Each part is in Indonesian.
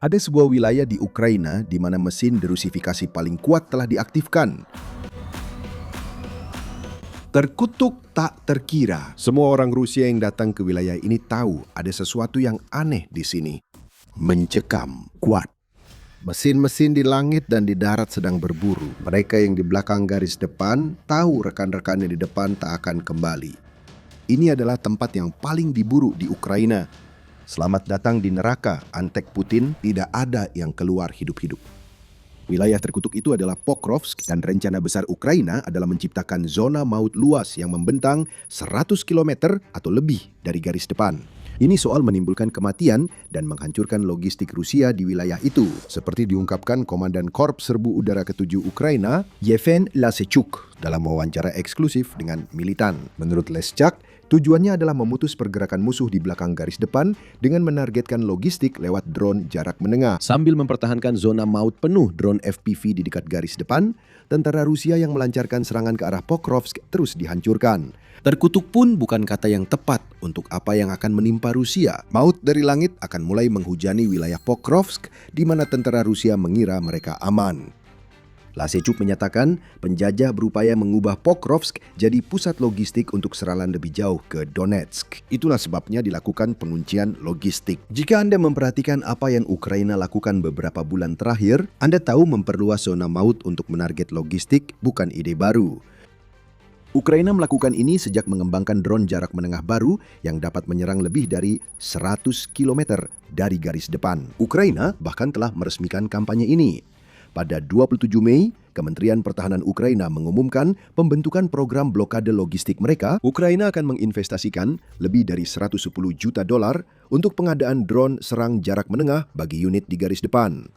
Ada sebuah wilayah di Ukraina di mana mesin derusifikasi paling kuat telah diaktifkan. Terkutuk tak terkira. Semua orang Rusia yang datang ke wilayah ini tahu ada sesuatu yang aneh di sini. Mencekam, kuat. Mesin-mesin di langit dan di darat sedang berburu. Mereka yang di belakang garis depan tahu rekan-rekannya di depan tak akan kembali. Ini adalah tempat yang paling diburu di Ukraina. Selamat datang di neraka, antek Putin, tidak ada yang keluar hidup-hidup. Wilayah terkutuk itu adalah Pokrovsk dan rencana besar Ukraina adalah menciptakan zona maut luas yang membentang 100 km atau lebih dari garis depan. Ini soal menimbulkan kematian dan menghancurkan logistik Rusia di wilayah itu, seperti diungkapkan Komandan Korps Serbu Udara ke-7 Ukraina, Yevhen Lasechuk, dalam wawancara eksklusif dengan Militan. Menurut Leshchuk, tujuannya adalah memutus pergerakan musuh di belakang garis depan dengan menargetkan logistik lewat drone jarak menengah. Sambil mempertahankan zona maut penuh drone FPV di dekat garis depan, tentara Rusia yang melancarkan serangan ke arah Pokrovsk terus dihancurkan. Terkutuk pun bukan kata yang tepat untuk apa yang akan menimpa Rusia. Maut dari langit akan mulai menghujani wilayah Pokrovsk di mana tentara Rusia mengira mereka aman. Lasechuk menyatakan penjajah berupaya mengubah Pokrovsk jadi pusat logistik untuk serangan lebih jauh ke Donetsk. Itulah sebabnya dilakukan penguncian logistik. Jika Anda memperhatikan apa yang Ukraina lakukan beberapa bulan terakhir, Anda tahu memperluas zona maut untuk menarget logistik bukan ide baru. Ukraina melakukan ini sejak mengembangkan drone jarak menengah baru yang dapat menyerang lebih dari 100 km dari garis depan. Ukraina bahkan telah meresmikan kampanye ini. Pada 27 Mei, Kementerian Pertahanan Ukraina mengumumkan pembentukan program blokade logistik mereka. Ukraina akan menginvestasikan lebih dari $110 juta untuk pengadaan drone serang jarak menengah bagi unit di garis depan.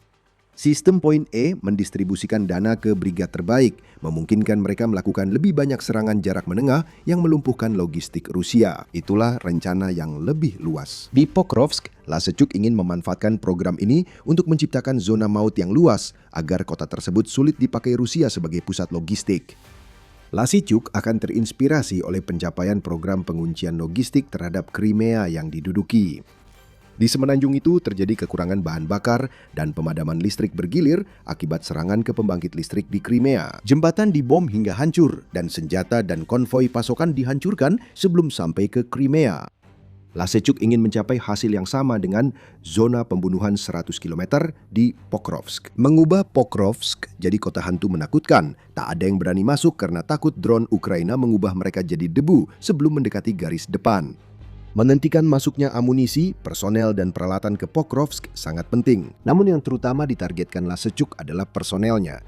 Sistem Point E mendistribusikan dana ke brigad terbaik, memungkinkan mereka melakukan lebih banyak serangan jarak menengah yang melumpuhkan logistik Rusia. Itulah rencana yang lebih luas. Di Pokrovsk, Lasechuk ingin memanfaatkan program ini untuk menciptakan zona maut yang luas agar kota tersebut sulit dipakai Rusia sebagai pusat logistik. Lasechuk akan terinspirasi oleh pencapaian program penguncian logistik terhadap Crimea yang diduduki. Di semenanjung itu terjadi kekurangan bahan bakar dan pemadaman listrik bergilir akibat serangan ke pembangkit listrik di Crimea. Jembatan dibom hingga hancur dan senjata dan konvoi pasokan dihancurkan sebelum sampai ke Crimea. Lasechuk ingin mencapai hasil yang sama dengan zona pembunuhan 100 km di Pokrovsk. Mengubah Pokrovsk jadi kota hantu menakutkan. Tak ada yang berani masuk karena takut drone Ukraina mengubah mereka jadi debu sebelum mendekati garis depan. Menghentikan masuknya amunisi, personel dan peralatan ke Pokrovsk sangat penting. Namun yang terutama ditargetkan Lasechuk adalah personelnya.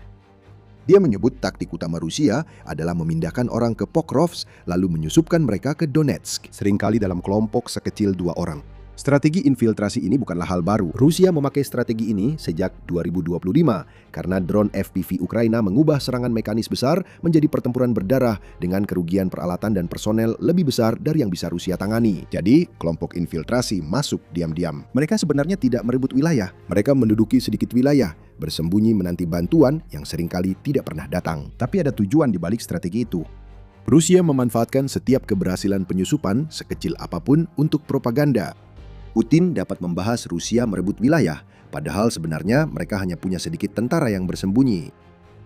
Dia menyebut taktik utama Rusia adalah memindahkan orang ke Pokrovsk lalu menyusupkan mereka ke Donetsk, seringkali dalam kelompok sekecil 2 orang. Strategi infiltrasi ini bukanlah hal baru. Rusia memakai strategi ini sejak 2025 karena drone FPV Ukraina mengubah serangan mekanis besar menjadi pertempuran berdarah dengan kerugian peralatan dan personel lebih besar dari yang bisa Rusia tangani. Jadi, kelompok infiltrasi masuk diam-diam. Mereka sebenarnya tidak merebut wilayah. Mereka menduduki sedikit wilayah, bersembunyi menanti bantuan yang seringkali tidak pernah datang. Tapi ada tujuan di balik strategi itu. Rusia memanfaatkan setiap keberhasilan penyusupan sekecil apapun untuk propaganda. Putin dapat membahas Rusia merebut wilayah, padahal sebenarnya mereka hanya punya sedikit tentara yang bersembunyi.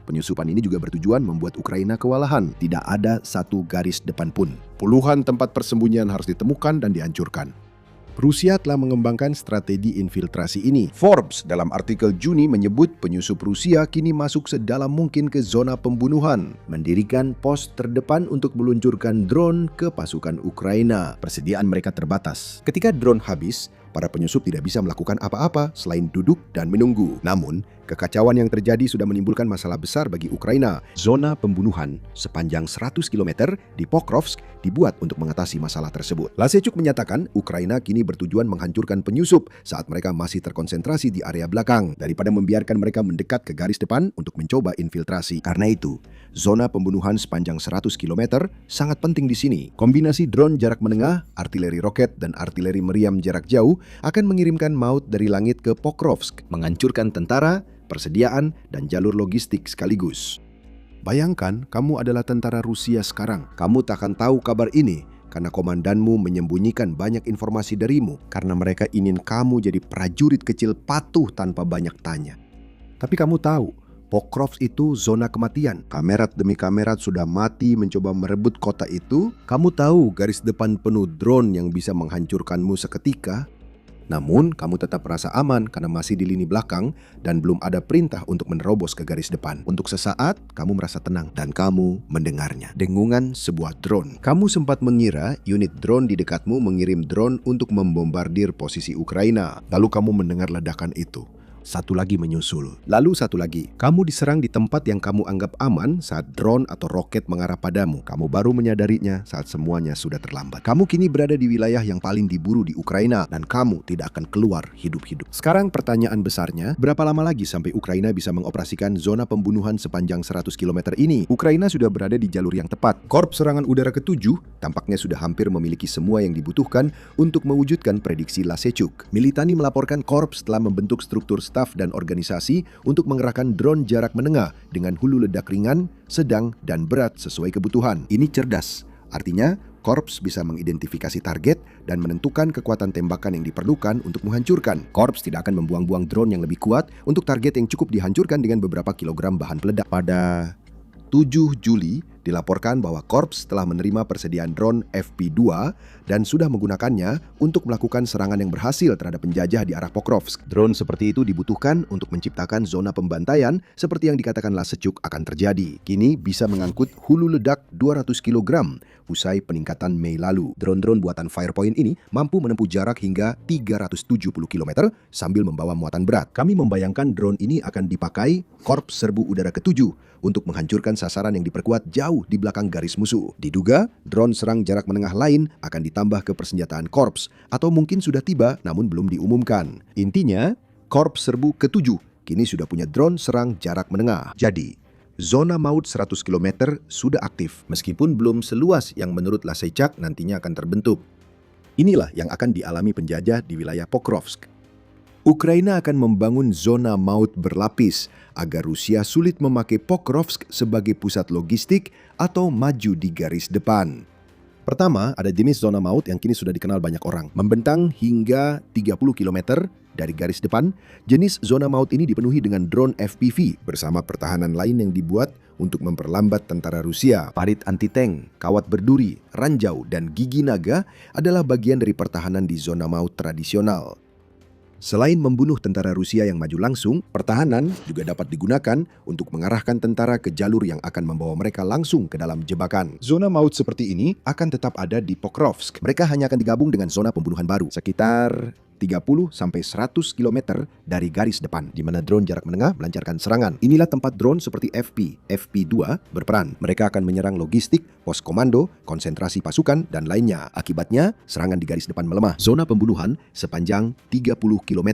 Penyusupan ini juga bertujuan membuat Ukraina kewalahan. Tidak ada satu garis depan pun. Puluhan tempat persembunyian harus ditemukan dan dihancurkan. Rusia telah mengembangkan strategi infiltrasi ini. Forbes dalam artikel Juni menyebut penyusup Rusia kini masuk sedalam mungkin ke zona pembunuhan, mendirikan pos terdepan untuk meluncurkan drone ke pasukan Ukraina. Persediaan mereka terbatas. Ketika drone habis, para penyusup tidak bisa melakukan apa-apa selain duduk dan menunggu. Namun, kekacauan yang terjadi sudah menimbulkan masalah besar bagi Ukraina. Zona pembunuhan sepanjang 100 km di Pokrovsk dibuat untuk mengatasi masalah tersebut. Lasechuk menyatakan Ukraina kini bertujuan menghancurkan penyusup saat mereka masih terkonsentrasi di area belakang daripada membiarkan mereka mendekat ke garis depan untuk mencoba infiltrasi. Karena itu, zona pembunuhan sepanjang 100 km sangat penting di sini. Kombinasi drone jarak menengah, artileri roket, dan artileri meriam jarak jauh akan mengirimkan maut dari langit ke Pokrovsk, menghancurkan tentara, persediaan, dan jalur logistik sekaligus. Bayangkan kamu adalah tentara Rusia sekarang. Kamu tak akan tahu kabar ini karena komandanmu menyembunyikan banyak informasi darimu karena mereka ingin kamu jadi prajurit kecil patuh tanpa banyak tanya. Tapi kamu tahu, Pokrovsk itu zona kematian. Kamerat demi kamerat sudah mati mencoba merebut kota itu. Kamu tahu garis depan penuh drone yang bisa menghancurkanmu seketika. Namun, kamu tetap merasa aman karena masih di lini belakang dan belum ada perintah untuk menerobos ke garis depan. Untuk sesaat, kamu merasa tenang dan kamu mendengarnya. Dengungan sebuah drone. Kamu sempat mengira unit drone di dekatmu mengirim drone untuk membombardir posisi Ukraina. Lalu kamu mendengar ledakan itu. Satu lagi menyusul. Lalu satu lagi. Kamu diserang di tempat yang kamu anggap aman saat drone atau roket mengarah padamu. Kamu baru menyadarinya saat semuanya sudah terlambat. Kamu kini berada di wilayah yang paling diburu di Ukraina dan kamu tidak akan keluar hidup-hidup. Sekarang pertanyaan besarnya, berapa lama lagi sampai Ukraina bisa mengoperasikan zona pembunuhan sepanjang 100 km ini? Ukraina sudah berada di jalur yang tepat. Korps Serangan Udara ke-7 tampaknya sudah hampir memiliki semua yang dibutuhkan untuk mewujudkan prediksi Lasechuk. Militani melaporkan korps telah membentuk struktur staf dan organisasi untuk mengerahkan drone jarak menengah dengan hulu ledak ringan, sedang, dan berat sesuai kebutuhan. Ini cerdas. Artinya, korps bisa mengidentifikasi target dan menentukan kekuatan tembakan yang diperlukan untuk menghancurkan. Korps tidak akan membuang-buang drone yang lebih kuat untuk target yang cukup dihancurkan dengan beberapa kilogram bahan peledak. Pada 7 Juli, dilaporkan bahwa korps telah menerima persediaan drone FP2 dan sudah menggunakannya untuk melakukan serangan yang berhasil terhadap penjajah di arah Pokrovsk. Drone seperti itu dibutuhkan untuk menciptakan zona pembantaian seperti yang dikatakan Lasechuk akan terjadi. Kini bisa mengangkut hulu ledak 200 kg usai peningkatan Mei lalu. Drone-drone buatan Firepoint ini mampu menempuh jarak hingga 370 km sambil membawa muatan berat. Kami membayangkan drone ini akan dipakai Korps Serbu Udara ke-7 untuk menghancurkan sasaran yang diperkuat jauh di belakang garis musuh. Diduga, drone serang jarak menengah lain akan ditambah ke persenjataan korps atau mungkin sudah tiba namun belum diumumkan. Intinya, Korps Serbu ke-7 kini sudah punya drone serang jarak menengah. Jadi, zona maut 100 km sudah aktif meskipun belum seluas yang menurut Lasechuk nantinya akan terbentuk. Inilah yang akan dialami penjajah di wilayah Pokrovsk. Ukraina akan membangun zona maut berlapis agar Rusia sulit memakai Pokrovsk sebagai pusat logistik atau maju di garis depan. Pertama, ada jenis zona maut yang kini sudah dikenal banyak orang. Membentang hingga 30 km dari garis depan, jenis zona maut ini dipenuhi dengan drone FPV bersama pertahanan lain yang dibuat untuk memperlambat tentara Rusia. Parit anti-tank, kawat berduri, ranjau, dan gigi naga adalah bagian dari pertahanan di zona maut tradisional. Selain membunuh tentara Rusia yang maju langsung, pertahanan juga dapat digunakan untuk mengarahkan tentara ke jalur yang akan membawa mereka langsung ke dalam jebakan. Zona maut seperti ini akan tetap ada di Pokrovsk. Mereka hanya akan digabung dengan zona pembunuhan baru, sekitar 30-100 km dari garis depan, di mana drone jarak menengah melancarkan serangan. Inilah tempat drone seperti FP2 berperan. Mereka akan menyerang logistik, pos komando, konsentrasi pasukan, dan lainnya. Akibatnya, serangan di garis depan melemah. Zona pembunuhan sepanjang 30 km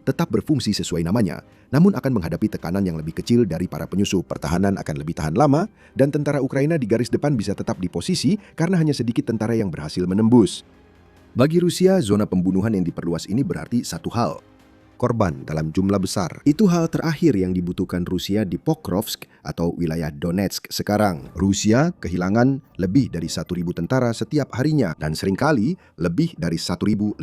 tetap berfungsi sesuai namanya, namun akan menghadapi tekanan yang lebih kecil dari para penyusup. Pertahanan akan lebih tahan lama, dan tentara Ukraina di garis depan bisa tetap di posisi karena hanya sedikit tentara yang berhasil menembus. Bagi Rusia, zona pembunuhan yang diperluas ini berarti satu hal: korban dalam jumlah besar. Itu hal terakhir yang dibutuhkan Rusia di Pokrovsk atau wilayah Donetsk sekarang. Rusia kehilangan lebih dari 1.000 tentara setiap harinya dan seringkali lebih dari 1.500.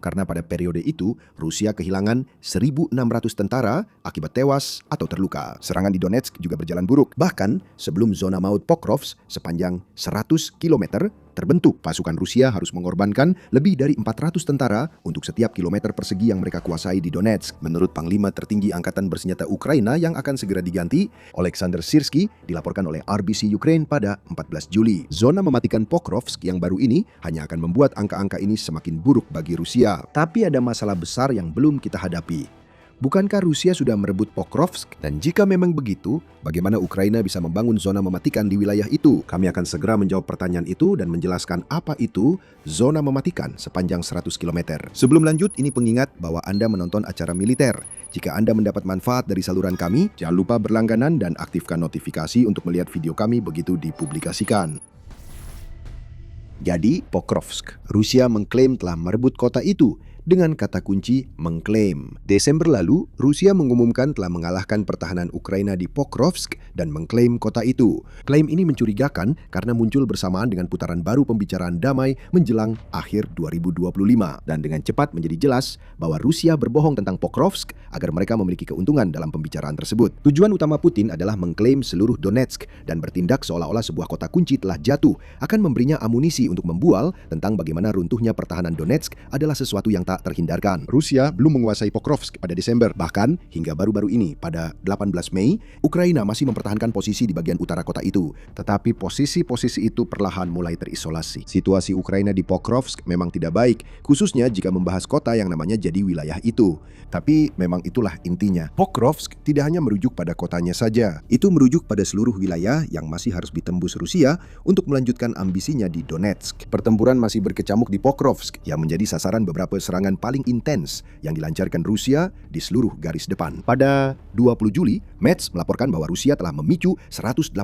Karena pada periode itu, Rusia kehilangan 1.600 tentara akibat tewas atau terluka. Serangan di Donetsk juga berjalan buruk. Bahkan sebelum zona maut Pokrovsk sepanjang 100 km terbentuk, pasukan Rusia harus mengorbankan lebih dari 400 tentara untuk setiap kilometer persegi yang mereka kuasai di Donetsk. Menurut Panglima Tertinggi Angkatan Bersenjata Ukraina yang akan segera diganti, Oleksandr Syrskyi, dilaporkan oleh RBC Ukraine pada 14 Juli. Zona mematikan Pokrovsk yang baru ini hanya akan membuat angka-angka ini semakin buruk bagi Rusia. Tapi ada masalah besar yang belum kita hadapi. Bukankah Rusia sudah merebut Pokrovsk? Dan jika memang begitu, bagaimana Ukraina bisa membangun zona mematikan di wilayah itu? Kami akan segera menjawab pertanyaan itu dan menjelaskan apa itu zona mematikan sepanjang 100 km. Sebelum lanjut, ini pengingat bahwa Anda menonton acara militer. Jika Anda mendapat manfaat dari saluran kami, jangan lupa berlangganan dan aktifkan notifikasi untuk melihat video kami begitu dipublikasikan. Jadi, Pokrovsk, Rusia mengklaim telah merebut kota itu dengan kata kunci mengklaim. Desember lalu, Rusia mengumumkan telah mengalahkan pertahanan Ukraina di Pokrovsk dan mengklaim kota itu. Klaim ini mencurigakan karena muncul bersamaan dengan putaran baru pembicaraan damai menjelang akhir 2025 dan dengan cepat menjadi jelas bahwa Rusia berbohong tentang Pokrovsk agar mereka memiliki keuntungan dalam pembicaraan tersebut. Tujuan utama Putin adalah mengklaim seluruh Donetsk dan bertindak seolah-olah sebuah kota kunci telah jatuh, akan memberinya amunisi untuk membual tentang bagaimana runtuhnya pertahanan Donetsk adalah sesuatu yang tak terhindarkan. Rusia belum menguasai Pokrovsk pada Desember. Bahkan, hingga baru-baru ini, pada 18 Mei, Ukraina masih mempertahankan posisi di bagian utara kota itu. Tetapi posisi-posisi itu perlahan mulai terisolasi. Situasi Ukraina di Pokrovsk memang tidak baik, khususnya jika membahas kota yang namanya jadi wilayah itu. Tapi memang itulah intinya. Pokrovsk tidak hanya merujuk pada kotanya saja. Itu merujuk pada seluruh wilayah yang masih harus ditembus Rusia untuk melanjutkan ambisinya di Donetsk. Pertempuran masih berkecamuk di Pokrovsk yang menjadi sasaran beberapa serangan paling intens yang dilancarkan Rusia di seluruh garis depan. Pada 20 Juli, Metz melaporkan bahwa Rusia telah memicu 186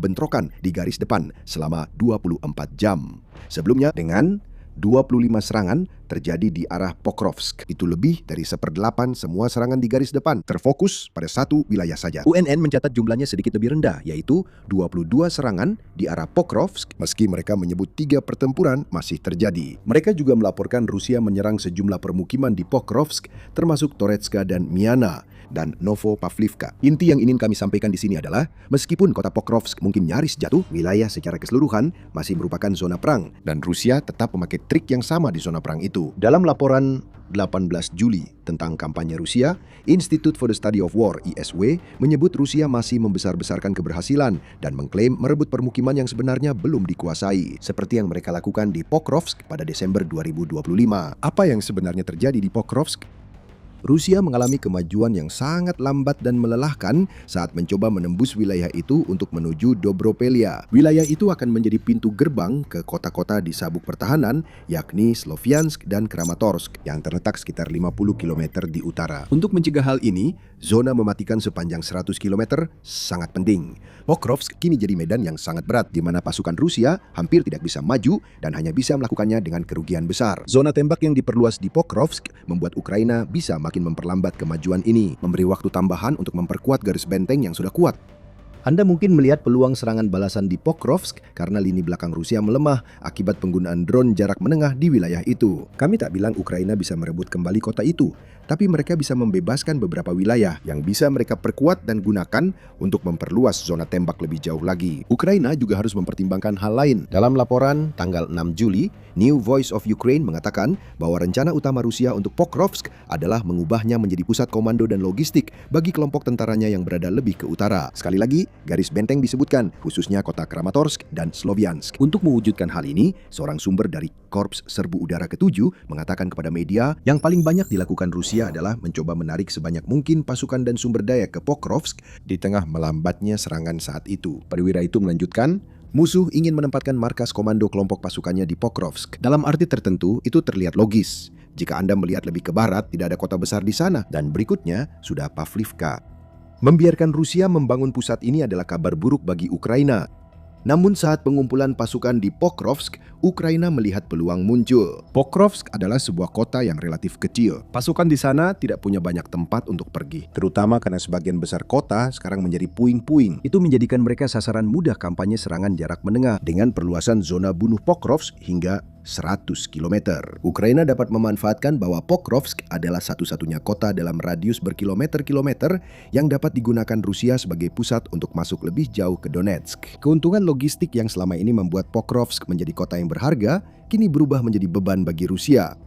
bentrokan di garis depan selama 24 jam. Sebelumnya dengan 25 serangan terjadi di arah Pokrovsk. Itu lebih dari 1/8 semua serangan di garis depan terfokus pada satu wilayah saja. UNN mencatat jumlahnya sedikit lebih rendah, yaitu 22 serangan di arah Pokrovsk, meski mereka menyebut 3 pertempuran masih terjadi. Mereka juga melaporkan Rusia menyerang sejumlah permukiman di Pokrovsk, termasuk Toretska dan Miana dan Novopavlivka. Inti yang ingin kami sampaikan di sini adalah, meskipun kota Pokrovsk mungkin nyaris jatuh, wilayah secara keseluruhan masih merupakan zona perang dan Rusia tetap memakai trik yang sama di zona perang itu. Dalam laporan 18 Juli tentang kampanye Rusia, Institute for the Study of War (ISW) menyebut Rusia masih membesar-besarkan keberhasilan dan mengklaim merebut permukiman yang sebenarnya belum dikuasai, seperti yang mereka lakukan di Pokrovsk pada Desember 2025. Apa yang sebenarnya terjadi di Pokrovsk? Rusia mengalami kemajuan yang sangat lambat dan melelahkan saat mencoba menembus wilayah itu untuk menuju Dobropelia. Wilayah itu akan menjadi pintu gerbang ke kota-kota di sabuk pertahanan, yakni Sloviansk dan Kramatorsk, yang terletak sekitar 50 km di utara. Untuk mencegah hal ini, zona mematikan sepanjang 100 km sangat penting. Pokrovsk kini jadi medan yang sangat berat, di mana pasukan Rusia hampir tidak bisa maju dan hanya bisa melakukannya dengan kerugian besar. Zona tembak yang diperluas di Pokrovsk membuat Ukraina bisa makin memperlambat kemajuan ini, memberi waktu tambahan untuk memperkuat garis benteng yang sudah kuat. Anda mungkin melihat peluang serangan balasan di Pokrovsk karena lini belakang Rusia melemah akibat penggunaan drone jarak menengah di wilayah itu. Kami tak bilang Ukraina bisa merebut kembali kota itu, tapi mereka bisa membebaskan beberapa wilayah yang bisa mereka perkuat dan gunakan untuk memperluas zona tembak lebih jauh lagi. Ukraina juga harus mempertimbangkan hal lain. Dalam laporan tanggal 6 Juli, New Voice of Ukraine mengatakan bahwa rencana utama Rusia untuk Pokrovsk adalah mengubahnya menjadi pusat komando dan logistik bagi kelompok tentaranya yang berada lebih ke utara. Sekali lagi, garis benteng disebutkan, khususnya kota Kramatorsk dan Sloviansk. Untuk mewujudkan hal ini, seorang sumber dari Korps Serbu Udara ke-7 mengatakan kepada media, yang paling banyak dilakukan Rusia adalah mencoba menarik sebanyak mungkin pasukan dan sumber daya ke Pokrovsk di tengah melambatnya serangan saat itu. Perwira itu melanjutkan, musuh ingin menempatkan markas komando kelompok pasukannya di Pokrovsk. Dalam arti tertentu, itu terlihat logis. Jika Anda melihat lebih ke barat, tidak ada kota besar di sana. Dan berikutnya, sudah Pavlivka. Membiarkan Rusia membangun pusat ini adalah kabar buruk bagi Ukraina. Namun saat pengumpulan pasukan di Pokrovsk, Ukraina melihat peluang muncul. Pokrovsk adalah sebuah kota yang relatif kecil. Pasukan di sana tidak punya banyak tempat untuk pergi, terutama karena sebagian besar kota sekarang menjadi puing-puing. Itu menjadikan mereka sasaran mudah kampanye serangan jarak menengah dengan perluasan zona bunuh Pokrovsk hingga 100 km. Ukraina dapat memanfaatkan bahwa Pokrovsk adalah satu-satunya kota dalam radius berkilometer-kilometer yang dapat digunakan Rusia sebagai pusat untuk masuk lebih jauh ke Donetsk. Keuntungan logistik yang selama ini membuat Pokrovsk menjadi kota yang berharga, kini berubah menjadi beban bagi Rusia.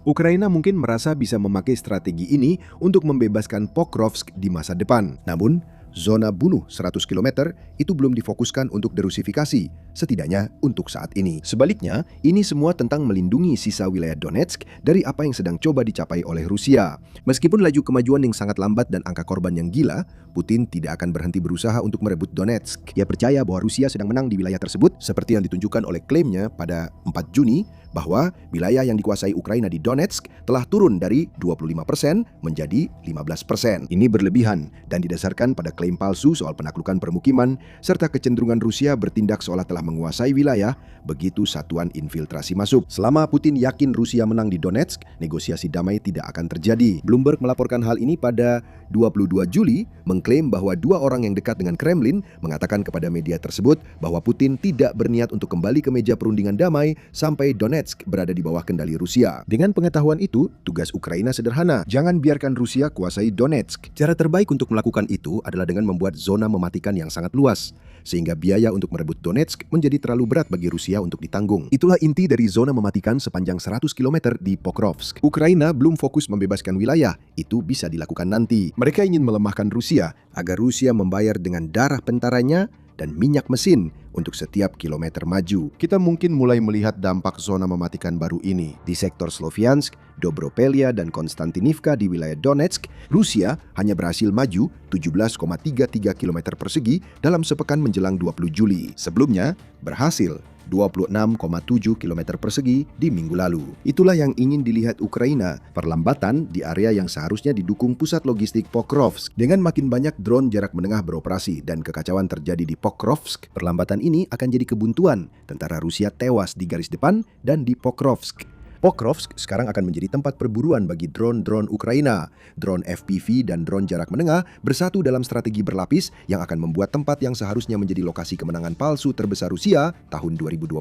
Ukraina mungkin merasa bisa memakai strategi ini untuk membebaskan Pokrovsk di masa depan. Namun, zona bunuh 100 km itu belum difokuskan untuk derusifikasi, setidaknya untuk saat ini. Sebaliknya, ini semua tentang melindungi sisa wilayah Donetsk dari apa yang sedang coba dicapai oleh Rusia. Meskipun laju kemajuan yang sangat lambat dan angka korban yang gila, Putin tidak akan berhenti berusaha untuk merebut Donetsk. Ia percaya bahwa Rusia sedang menang di wilayah tersebut, seperti yang ditunjukkan oleh klaimnya pada 4 Juni bahwa wilayah yang dikuasai Ukraina di Donetsk telah turun dari 25% menjadi 15%. Ini berlebihan dan didasarkan pada klaim palsu soal penaklukan permukiman serta kecenderungan Rusia bertindak seolah telah menguasai wilayah begitu satuan infiltrasi masuk. Selama Putin yakin Rusia menang di Donetsk, negosiasi damai tidak akan terjadi. Bloomberg melaporkan hal ini pada 22 Juli, mengklaim bahwa 2 orang yang dekat dengan Kremlin mengatakan kepada media tersebut bahwa Putin tidak berniat untuk kembali ke meja perundingan damai sampai Donetsk berada di bawah kendali Rusia. Dengan pengetahuan itu, tugas Ukraina sederhana. Jangan biarkan Rusia kuasai Donetsk. Cara terbaik untuk melakukan itu adalah dengan membuat zona mematikan yang sangat luas, sehingga biaya untuk merebut Donetsk menjadi terlalu berat bagi Rusia untuk ditanggung. Itulah inti dari zona mematikan sepanjang 100 km di Pokrovsk. Ukraina belum fokus membebaskan wilayah, itu bisa dilakukan nanti. Mereka ingin melemahkan Rusia agar Rusia membayar dengan darah tentaranya dan minyak mesin untuk setiap kilometer maju. Kita mungkin mulai melihat dampak zona mematikan baru ini. Di sektor Sloviansk, Dobropelia, dan Konstantinivka di wilayah Donetsk, Rusia hanya berhasil maju 17,33 km persegi dalam sepekan menjelang 20 Juli. Sebelumnya, berhasil 26,7 km persegi di minggu lalu. Itulah yang ingin dilihat Ukraina, perlambatan di area yang seharusnya didukung pusat logistik Pokrovsk. Dengan makin banyak drone jarak menengah beroperasi dan kekacauan terjadi di Pokrovsk, perlambatan ini akan jadi kebuntuan. Tentara Rusia tewas di garis depan dan di Pokrovsk. Pokrovsk sekarang akan menjadi tempat perburuan bagi drone-drone Ukraina. Drone FPV dan drone jarak menengah bersatu dalam strategi berlapis yang akan membuat tempat yang seharusnya menjadi lokasi kemenangan palsu terbesar Rusia tahun 2025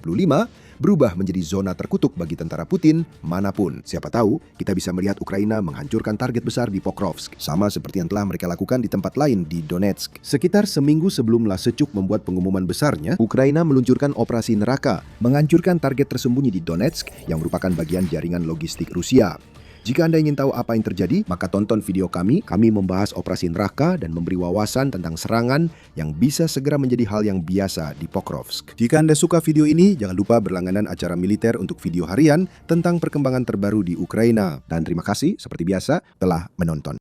berubah menjadi zona terkutuk bagi tentara Putin manapun. Siapa tahu kita bisa melihat Ukraina menghancurkan target besar di Pokrovsk, sama seperti yang telah mereka lakukan di tempat lain di Donetsk. Sekitar seminggu sebelum Lasechuk membuat pengumuman besarnya, Ukraina meluncurkan operasi neraka, menghancurkan target tersembunyi di Donetsk yang merupakan bagian jaringan logistik Rusia. Jika Anda ingin tahu apa yang terjadi, maka tonton video kami. Kami membahas operasi neraka dan memberi wawasan tentang serangan yang bisa segera menjadi hal yang biasa di Pokrovsk. Jika Anda suka video ini, jangan lupa berlangganan acara militer untuk video harian tentang perkembangan terbaru di Ukraina. Dan terima kasih seperti biasa telah menonton.